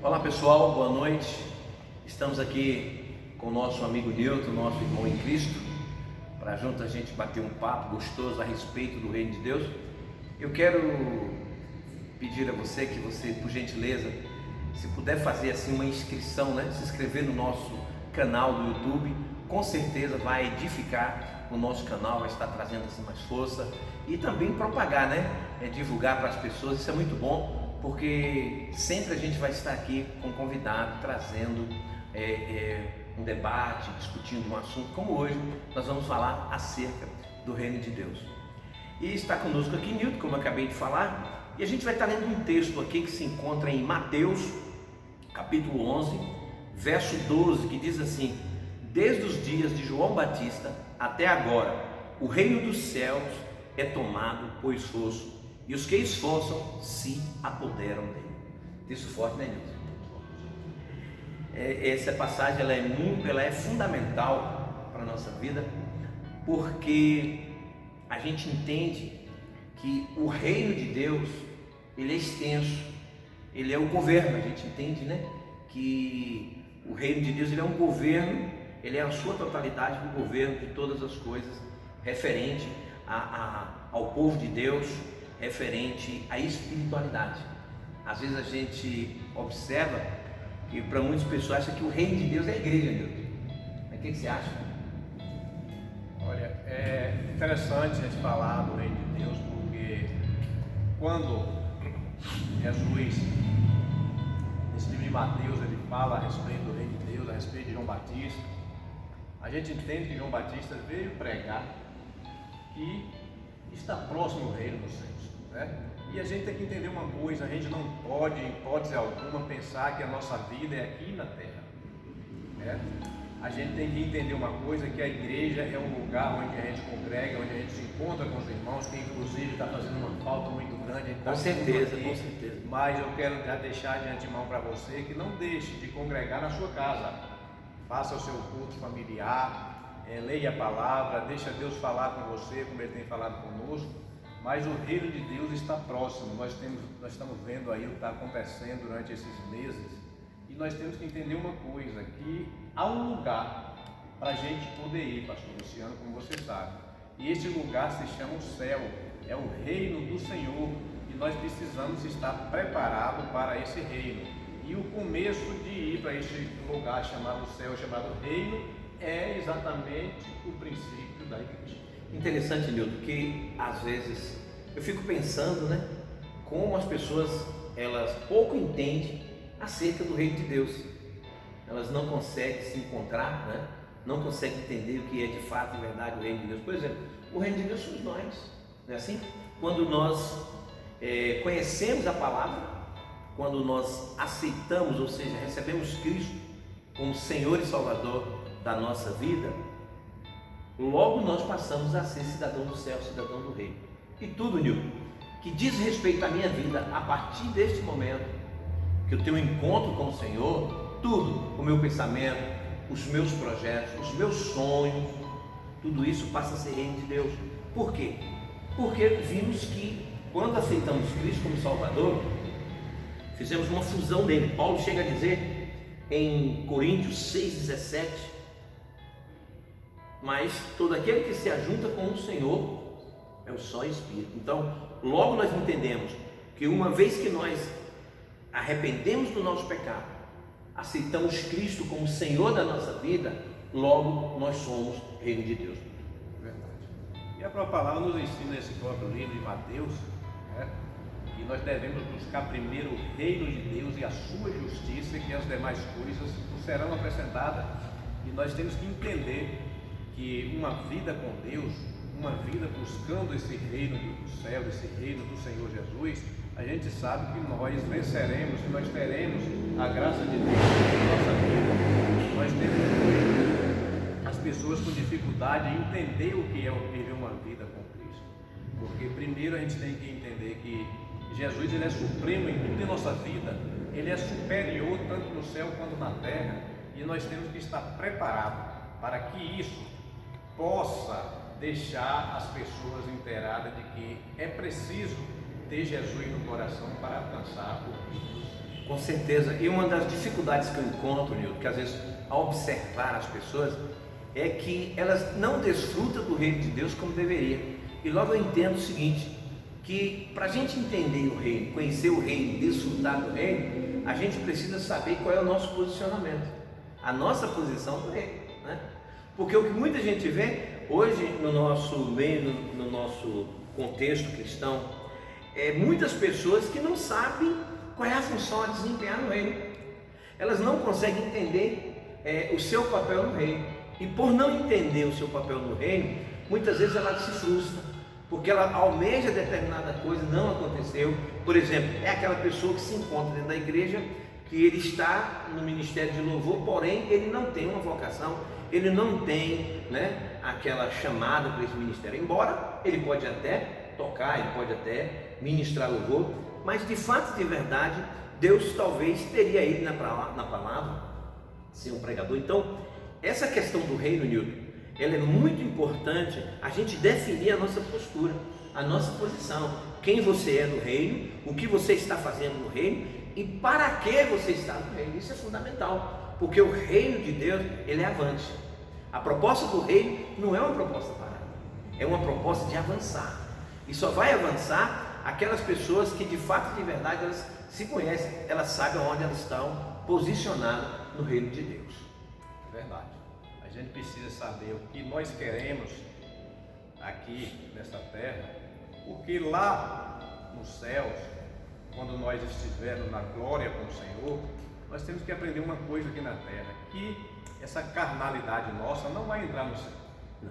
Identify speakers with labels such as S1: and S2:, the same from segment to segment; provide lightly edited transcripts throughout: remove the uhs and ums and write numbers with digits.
S1: Olá pessoal, boa noite. Estamos aqui com o nosso amigo Nilton, nosso irmão em Cristo, para junto a gente bater um papo gostoso a respeito do Reino de Deus. Eu quero pedir a você que você, por gentileza, se puder fazer assim uma inscrição, se inscrever no nosso canal do YouTube, com certeza vai edificar o nosso canal, vai estar trazendo assim mais força e também propagar, divulgar para as pessoas. Isso é muito bom, porque sempre a gente vai estar aqui com um convidado, trazendo um debate, discutindo um assunto, como hoje nós vamos falar acerca do Reino de Deus. E está conosco aqui Nilton, como eu acabei de falar, e a gente vai estar lendo um texto aqui que se encontra em Mateus, capítulo 11, verso 12, que diz assim: desde os dias de João Batista até agora, o reino dos céus é tomado por esforço, e os que esforçam se apoderam dele. Texto forte, né, Nilton? Essa passagem ela é fundamental para a nossa vida, porque a gente entende que o reino de Deus, ele é extenso, ele é o governo. A gente entende, que o reino de Deus, ele é um governo, ele é a sua totalidade do governo de todas as coisas, referente ao povo de Deus, referente à espiritualidade. Às vezes a gente observa que para muitas pessoas acha que o reino de Deus é a igreja, Deus. Mas o que você acha?
S2: Olha, é interessante a gente falar do reino de Deus, porque quando Jesus, nesse livro de Mateus, ele fala a respeito do reino de Deus, a respeito de João Batista, a gente entende que João Batista veio pregar que está próximo do reino dos céus, E a gente tem que entender uma coisa: a gente não pode, em hipótese alguma, pensar que a nossa vida é aqui na terra, A gente tem que entender uma coisa, que a igreja é um lugar onde a gente congrega, onde a gente se encontra com os irmãos, que inclusive está fazendo uma falta muito grande.
S1: Com certeza, com certeza.
S2: Mas eu quero já deixar de antemão para você que não deixe de congregar na sua casa. Faça o seu culto familiar, leia a palavra, deixa Deus falar com você, como Ele tem falado conosco. Mas o reino de Deus está próximo. Nós estamos vendo aí o que está acontecendo durante esses meses, e nós temos que entender uma coisa, que há um lugar para a gente poder ir, pastor Luciano, como você sabe, e esse lugar se chama o céu, é o reino do Senhor, e nós precisamos estar preparados para esse reino. E o começo de ir para esse lugar chamado céu, chamado reino, é exatamente o princípio da igreja.
S1: Interessante, Nilton, que às vezes eu fico pensando, como as pessoas elas pouco entendem acerca do reino de Deus. Elas não conseguem se encontrar, não conseguem entender o que é de fato e verdade o reino de Deus. Por exemplo, o reino de Deus somos nós, não é assim? Quando nós conhecemos a palavra, quando nós aceitamos, ou seja, recebemos Cristo como Senhor e Salvador da nossa vida, logo nós passamos a ser cidadão do céu, cidadão do reino. E tudo, Nilton, que diz respeito à minha vida, a partir deste momento que eu tenho um encontro com o Senhor, tudo, o meu pensamento, os meus projetos, os meus sonhos, tudo isso passa a ser reino de Deus. Por quê? Porque vimos que quando aceitamos Cristo como Salvador, fizemos uma fusão dele. Paulo chega a dizer em Coríntios 6,17: mas todo aquele que se ajunta com o Senhor é o só Espírito. Então, logo nós entendemos que uma vez que nós arrependemos do nosso pecado, aceitamos Cristo como Senhor da nossa vida, logo nós somos reino de Deus.
S2: Verdade. E a própria palavra nos ensina, nesse próprio livro de Mateus, que nós devemos buscar primeiro o reino de Deus e a sua justiça, que as demais coisas nos serão acrescentadas. E nós temos que entender que uma vida com Deus, uma vida buscando esse reino do céu, esse reino do Senhor Jesus, a gente sabe que nós venceremos, que nós teremos a graça de Deus na nossa vida. Nós temos as pessoas com dificuldade em entender o que é viver uma vida com Cristo, porque primeiro a gente tem que entender que Jesus, ele é supremo em tudo em nossa vida, ele é superior tanto no céu quanto na terra, e nós temos que estar preparados para que isso possa deixar as pessoas inteiradas de que é preciso ter Jesus no coração para alcançar o reino dos céus.
S1: Com certeza. E uma das dificuldades que eu encontro, Nilton, que às vezes ao observar as pessoas, é que elas não desfrutam do reino de Deus como deveria. E logo eu entendo o seguinte, que para a gente entender o reino, conhecer o reino, desfrutar do reino, a gente precisa saber qual é o nosso posicionamento, a nossa posição do reino, né? Porque o que muita gente vê hoje no nosso meio, no nosso contexto cristão, é muitas pessoas que não sabem qual é a função a desempenhar no reino. Elas não conseguem entender o seu papel no reino. E por não entender o seu papel no reino, muitas vezes ela se frustra, porque ela almeja determinada coisa, não aconteceu. Por exemplo, é aquela pessoa que se encontra dentro da igreja, que ele está no ministério de louvor, porém ele não tem uma vocação, ele não tem, né, aquela chamada para esse ministério, embora ele pode até tocar, ele pode até ministrar louvor, mas de fato, de verdade, Deus talvez teria ele na palavra, ser um pregador. Então, essa questão do reino, Nilton, ela é muito importante a gente definir a nossa postura, a nossa posição, quem você é no reino, o que você está fazendo no reino e para que você está no reino. Isso é fundamental, porque o reino de Deus, ele é avante. A proposta do reino não é uma proposta parada, é uma proposta de avançar, e só vai avançar aquelas pessoas que de fato, de verdade, elas se conhecem, elas sabem onde elas estão posicionadas no reino de Deus.
S2: Verdade. A gente precisa saber o que nós queremos aqui nessa terra, porque lá nos céus, quando nós estivermos na glória com o Senhor, nós temos que aprender uma coisa aqui na terra, que essa carnalidade nossa não vai entrar no céu.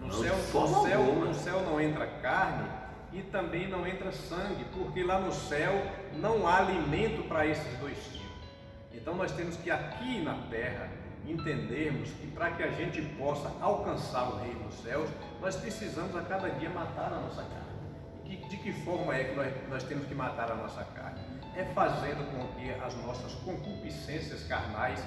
S2: No céu não entra carne e também não entra sangue, porque lá no céu não há alimento para esses dois tipos. Então nós temos que aqui na terra entendermos que para que a gente possa alcançar o reino dos céus, nós precisamos a cada dia matar a nossa carne. De que forma é que nós temos que matar a nossa carne? É fazendo com que as nossas concupiscências carnais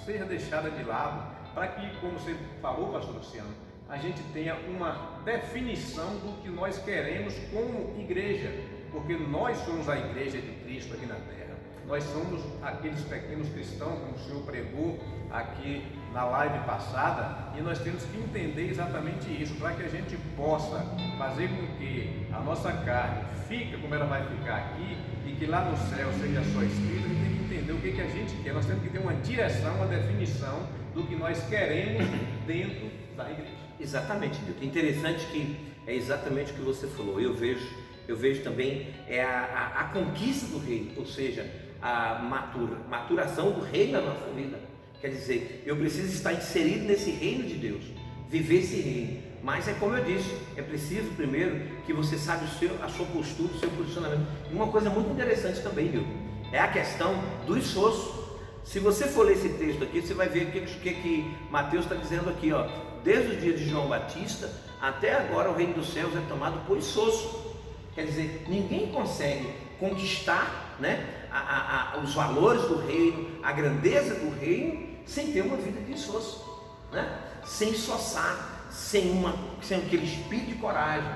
S2: sejam deixadas de lado, para que, como você falou, pastor Luciano, a gente tenha uma definição do que nós queremos como igreja, porque nós somos a igreja de Cristo aqui na terra. Nós somos aqueles pequenos cristãos, como o Senhor pregou aqui na live passada, e nós temos que entender exatamente isso, para que a gente possa fazer com que a nossa carne fique como ela vai ficar aqui, e que lá no céu seja só escrito. A gente tem que entender o que a gente quer, nós temos que ter uma direção, uma definição do que nós queremos dentro da igreja.
S1: Exatamente, Nilton. Interessante que é exatamente o que você falou. Eu vejo também a conquista do reino, ou seja, a maturação do reino na nossa vida. Quer dizer, eu preciso estar inserido nesse reino de Deus, viver esse reino. Mas é como eu disse, é preciso primeiro que você saiba a sua postura, o seu posicionamento. E uma coisa muito interessante também, Nilton, é a questão do esforço. Se você for ler esse texto aqui, você vai ver o que Mateus está dizendo aqui, ó. Desde o dia de João Batista até agora o reino dos céus é tomado por esforço. Quer dizer, ninguém consegue conquistar, né, os valores do reino, a grandeza do reino, sem ter uma vida de esforço, né? Sem soçar, sem aquele espírito de coragem,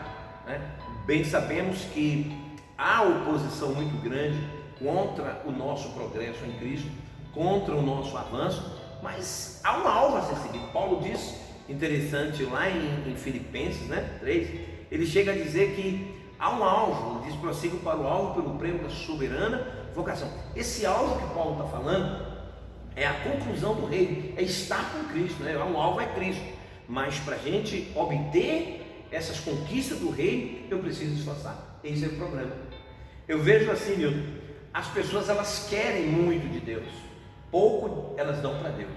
S1: né? Bem sabemos que há oposição muito grande contra o nosso progresso em Cristo, contra o nosso avanço, mas há um alvo a ser seguido. Paulo diz, interessante, lá em Filipenses, né, 3, ele chega a dizer que há um alvo, ele diz: prossigam para o alvo pelo prêmio da soberana vocação. Esse alvo que Paulo está falando é a conclusão do reino, é estar com Cristo, né? Um alvo é Cristo, mas para a gente obter essas conquistas do reino, eu preciso esforçar. Esse é o problema. Eu vejo assim, Nilton, as pessoas elas querem muito de Deus, pouco elas dão para Deus.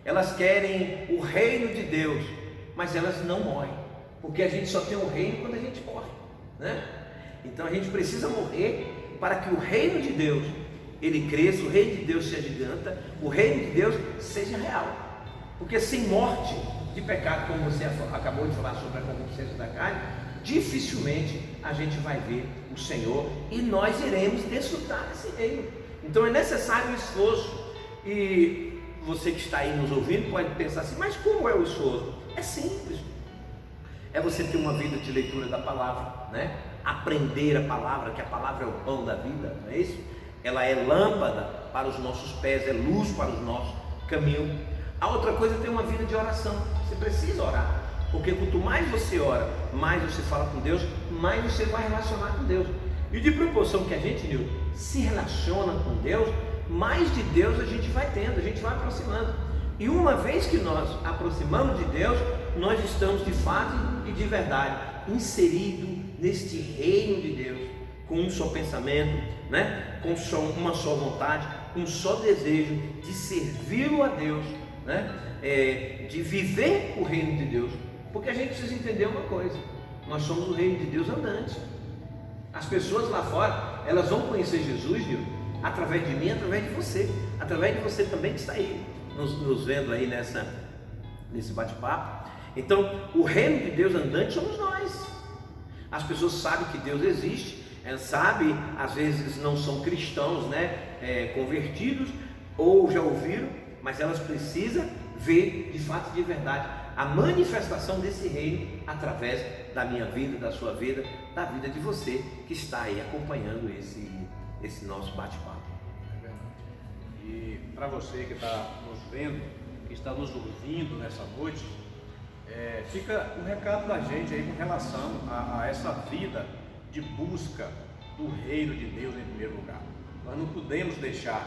S1: Elas querem o reino de Deus, mas elas não morrem, porque a gente só tem o reino quando a gente morre, né? Então a gente precisa morrer para que o reino de Deus ele cresça, o reino de Deus se agiganta, o reino de Deus seja real. Porque sem morte de pecado, como você acabou de falar sobre a concupiscência da carne, dificilmente a gente vai ver o Senhor e nós iremos desfrutar desse reino. Então é necessário um esforço. E você que está aí nos ouvindo pode pensar assim: mas como é o esforço? É simples. É você ter uma vida de leitura da palavra, né? Aprender a palavra, que a palavra é o pão da vida, não é isso? ela é lâmpada para os nossos pés, é luz para o nosso caminho. A outra coisa é ter uma vida de oração. Você precisa orar, porque quanto mais você ora, mais você fala com Deus, mais você vai relacionar com Deus. E de proporção que a gente, Nilton, se relaciona com Deus, mais de Deus a gente vai tendo, a gente vai aproximando. E uma vez que nós aproximamos de Deus, nós estamos de fato e de verdade inseridos neste reino de Deus, com um só pensamento, né? Com uma só vontade, um só desejo de servi-lo a Deus, né? De viver o reino de Deus. Porque a gente precisa entender uma coisa: nós somos o reino de Deus andante. As pessoas lá fora, elas vão conhecer Jesus, viu? Através de mim, através de você também que está aí nos vendo aí nesse bate-papo. Então, o reino de Deus andante somos nós. As pessoas sabem que Deus existe, sabem, às vezes não são cristãos, né, convertidos, ou já ouviram, mas elas precisam ver de fato, de verdade, a manifestação desse reino através da minha vida, da sua vida, da vida de você que está aí acompanhando esse nosso bate-papo.
S2: É verdade. E para você que está nos vendo, que está nos ouvindo nessa noite, fica um recado da gente aí com relação a essa vida de busca do reino de Deus em primeiro lugar. Nós não podemos deixar,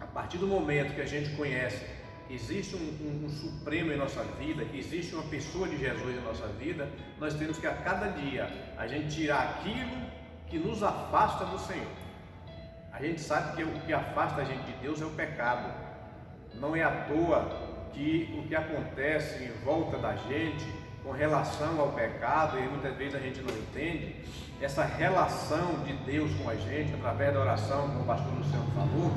S2: a partir do momento que a gente conhece que existe um supremo em nossa vida, que existe uma pessoa de Jesus em nossa vida, nós temos que a cada dia a gente tirar aquilo que nos afasta do Senhor. A gente sabe que o que afasta a gente de Deus é o pecado. Não é à toa que o que acontece em volta da gente com relação ao pecado, e muitas vezes a gente não entende, essa relação de Deus com a gente, através da oração, como o pastor Luciano falou,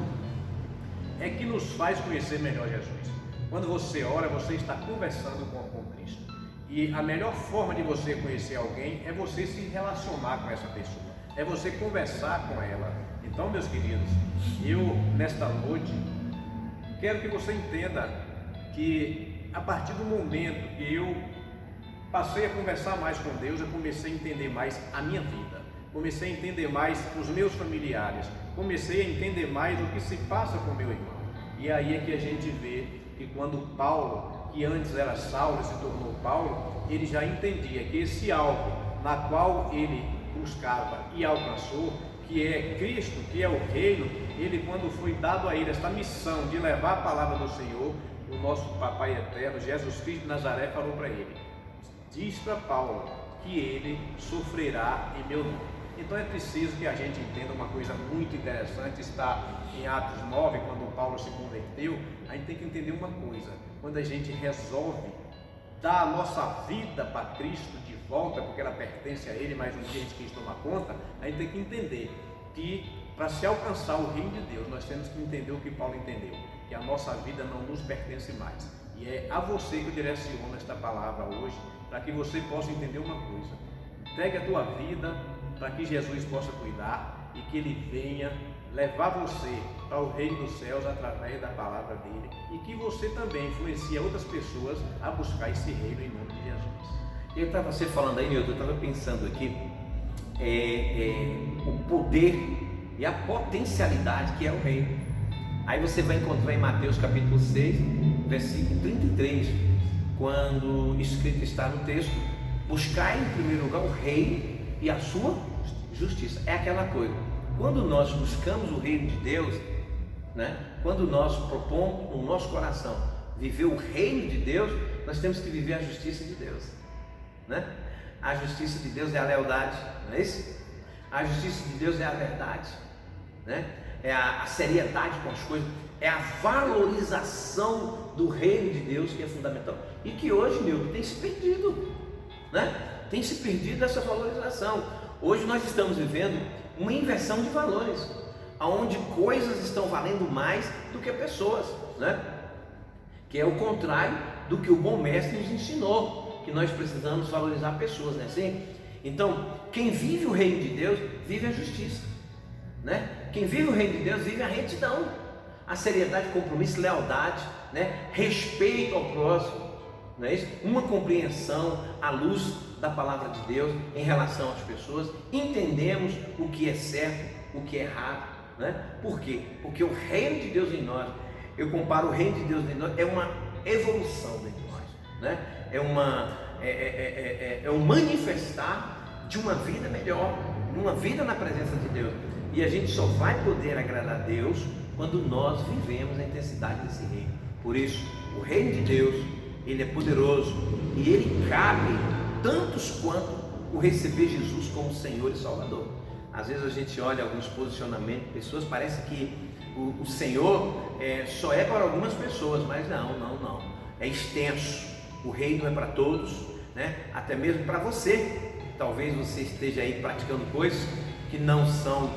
S2: é que nos faz conhecer melhor Jesus. Quando você ora, você está conversando com Cristo. E a melhor forma de você conhecer alguém é você se relacionar com essa pessoa, é você conversar com ela. Então, meus queridos, eu nesta noite quero que você entenda que a partir do momento que eu passei a conversar mais com Deus, eu comecei a entender mais a minha vida, comecei a entender mais os meus familiares, comecei a entender mais o que se passa com meu irmão. E aí é que a gente vê que quando Paulo, que antes era Saulo e se tornou Paulo, ele já entendia que esse alvo na qual ele buscava e alcançou, que é Cristo, que é o reino, ele, quando foi dado a ele esta missão de levar a palavra do Senhor, o nosso Papai eterno, Jesus Cristo de Nazaré, falou para ele: diz para Paulo que ele sofrerá em meu nome. Então é preciso que a gente entenda uma coisa muito interessante. Está em Atos 9, quando Paulo se converteu. A gente tem que entender uma coisa: quando a gente resolve dar a nossa vida para Cristo de volta, porque ela pertence a Ele, mas um dia a gente quis tomar conta, a gente tem que entender que para se alcançar o reino de Deus, nós temos que entender o que Paulo entendeu, que a nossa vida não nos pertence mais. E é a você que eu direciono esta palavra hoje, para que você possa entender uma coisa: entregue a tua vida para que Jesus possa cuidar e que Ele venha levar você para o reino dos céus através da palavra dele, e que você também influencie outras pessoas a buscar esse reino em nome de Jesus.
S1: Eu estava você falando aí, Nilton, eu estava pensando aqui o poder e a potencialidade que é o reino. Aí você vai encontrar em Mateus capítulo 6, versículo 33, quando escrito está no texto: buscai em primeiro lugar o reino e a sua justiça. É aquela coisa, quando nós buscamos o reino de Deus, né? Quando nós propomos no nosso coração viver o reino de Deus, nós temos que viver a justiça de Deus, né? A justiça de Deus é a lealdade, não é isso? A justiça de Deus é a verdade, né? É a seriedade com as coisas, é a valorização do reino de Deus que é fundamental, e que hoje, Nilton, tem se perdido, né? Tem se perdido essa valorização. Hoje nós estamos vivendo uma inversão de valores, onde coisas estão valendo mais do que pessoas, né? Que é o contrário do que o bom mestre nos ensinou, que nós precisamos valorizar pessoas, não é assim? Então, quem vive o reino de Deus, vive a justiça, né? Quem vive o reino de Deus, vive a retidão, a seriedade, compromisso, lealdade, né? Respeito ao próximo, não é isso? Uma compreensão à luz da palavra de Deus em relação às pessoas. Entendemos o que é certo, o que é errado, né? Por quê? Porque o reino de Deus em nós, eu comparo o reino de Deus em nós, é uma evolução dentro de nós, né? É um manifestar de uma vida melhor, uma vida na presença de Deus. E a gente só vai poder agradar a Deus quando nós vivemos a intensidade desse reino. Por isso, o reino de Deus, ele é poderoso e ele cabe tantos quanto o receber Jesus como Senhor e Salvador. Às vezes a gente olha alguns posicionamentos de pessoas, parece que o Senhor só é para algumas pessoas, mas não, é extenso. O reino é para todos, né? Até mesmo para você. Talvez você esteja aí praticando coisas que não são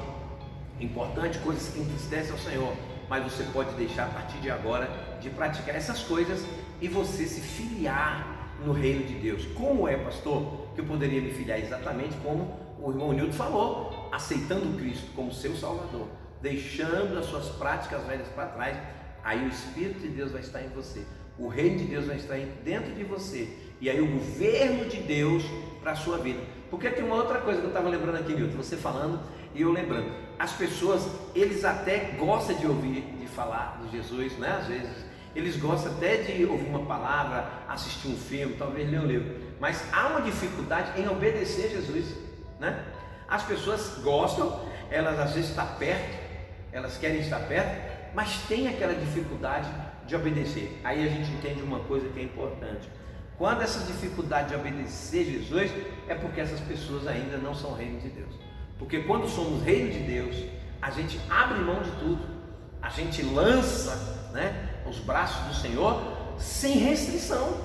S1: importantes, coisas que entristecem ao Senhor, mas você pode deixar a partir de agora de praticar essas coisas e você se filiar no reino de Deus. Como é, pastor, que eu poderia me filiar? Exatamente como o irmão Nilton falou, aceitando Cristo como seu Salvador, deixando as suas práticas velhas para trás. Aí o Espírito de Deus vai estar em você, o reino de Deus vai estar dentro de você, e aí o governo de Deus para a sua vida. Porque tem uma outra coisa que eu estava lembrando aqui, Nilton, você falando e eu lembrando. As pessoas, eles até gostam de ouvir, de falar de Jesus, né? Às vezes eles gostam até de ouvir uma palavra, assistir um filme, talvez ler um livro, mas há uma dificuldade em obedecer a Jesus, né? As pessoas gostam, elas às vezes estão perto, elas querem estar perto, mas tem aquela dificuldade de obedecer. Aí a gente entende uma coisa que é importante: quando essa dificuldade de obedecer Jesus, é porque essas pessoas ainda não são reino de Deus. Porque quando somos reino de Deus, a gente abre mão de tudo, a gente lança, né, os braços do Senhor sem restrição.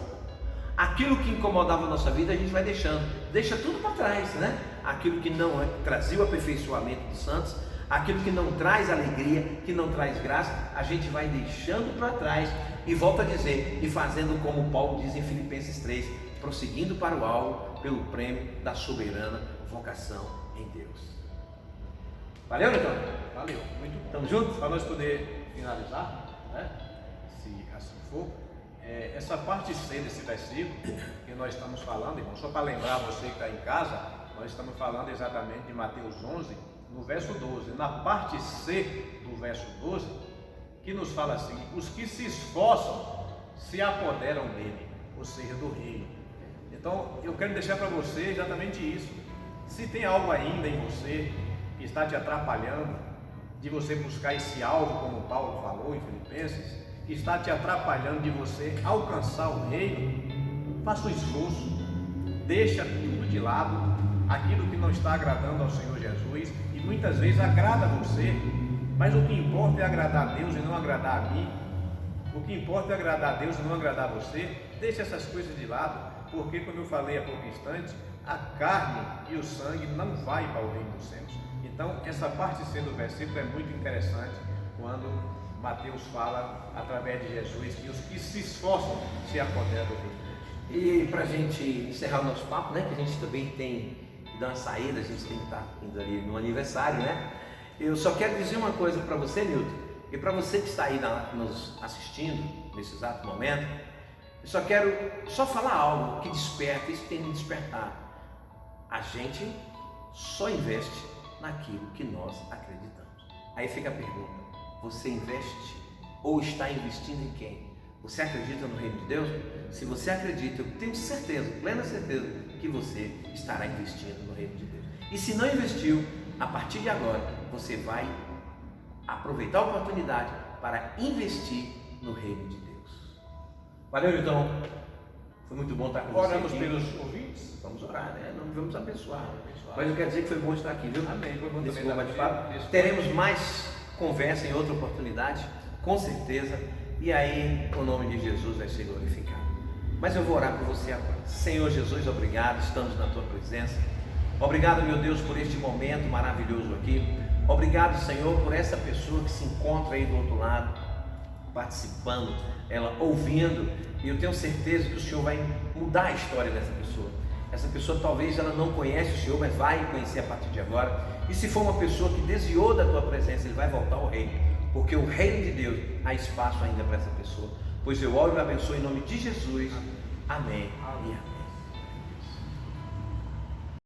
S1: Aquilo que incomodava a nossa vida, a gente vai deixando, deixa tudo para trás, né? Aquilo que não trazia o aperfeiçoamento dos santos, aquilo que não traz alegria, que não traz graça, a gente vai deixando para trás e volta a dizer, e fazendo como Paulo diz em Filipenses 3, prosseguindo para o alvo pelo prêmio da soberana vocação em Deus. Valeu, então?
S2: Valeu, muito bom.
S1: Estamos juntos?
S2: Para nós poder finalizar, né? Se assim for, essa parte C desse versículo que nós estamos falando, irmão, só para lembrar você que está em casa, nós estamos falando exatamente de Mateus 11, no verso 12, na parte C do verso 12, que nos fala assim: os que se esforçam se apoderam dele, ou seja, do reino. Então eu quero deixar para você exatamente isso. Se tem algo ainda em você que está te atrapalhando de você buscar esse alvo, como Paulo falou em Filipenses, que está te atrapalhando de você alcançar o reino, faça o esforço, deixa tudo de lado, aquilo que não está agradando ao Senhor Jesus, e muitas vezes agrada a você, mas o que importa é agradar a Deus e não agradar a mim. O que importa é agradar a Deus e não agradar a você. Deixa essas coisas de lado, porque como eu falei há pouco instante, a carne e o sangue não vai para o reino dos céus. Então essa parte C do versículo é muito interessante, quando Mateus fala através de Jesus que os que se esforçam se apoderam do reino.
S1: E para a gente encerrar o nosso papo, né, que a gente também tem que dar uma saída, a gente tem que estar indo ali no aniversário, né? Eu só quero dizer uma coisa para você, Nilton, e para você que está aí nos assistindo nesse exato momento. Eu só quero falar algo que desperta, isso tem me despertado. A gente só investe naquilo que nós acreditamos. Aí fica a pergunta: você investe ou está investindo em quem? Você acredita no reino de Deus? Se você acredita, eu tenho certeza, plena certeza, que você estará investindo no reino de Deus. E se não investiu, a partir de agora, você vai aproveitar a oportunidade para investir no reino de Deus. Valeu, então. Foi muito bom estar com você.
S2: Oramos pelos ouvintes?
S1: Vamos orar, né? Não vamos abençoar. Mas eu quero dizer que foi bom estar aqui, viu?
S2: Amém. Foi bom
S1: Nesse
S2: também
S1: bate-papo. Teremos mais conversa em outra oportunidade, com certeza. E aí o nome de Jesus vai ser glorificado. Mas eu vou orar por você agora. Senhor Jesus, obrigado, estamos na tua presença. Obrigado, meu Deus, por este momento maravilhoso aqui. Obrigado, Senhor, por essa pessoa que se encontra aí do outro lado, participando, ela ouvindo. E eu tenho certeza que o Senhor vai mudar a história dessa pessoa. Essa pessoa talvez ela não conhece o Senhor, mas vai conhecer a partir de agora. E se for uma pessoa que desviou da tua presença, ele vai voltar ao reino, porque o reino de Deus há espaço ainda para essa pessoa. Pois eu oro e abençoo em nome de Jesus. Amém. E amém.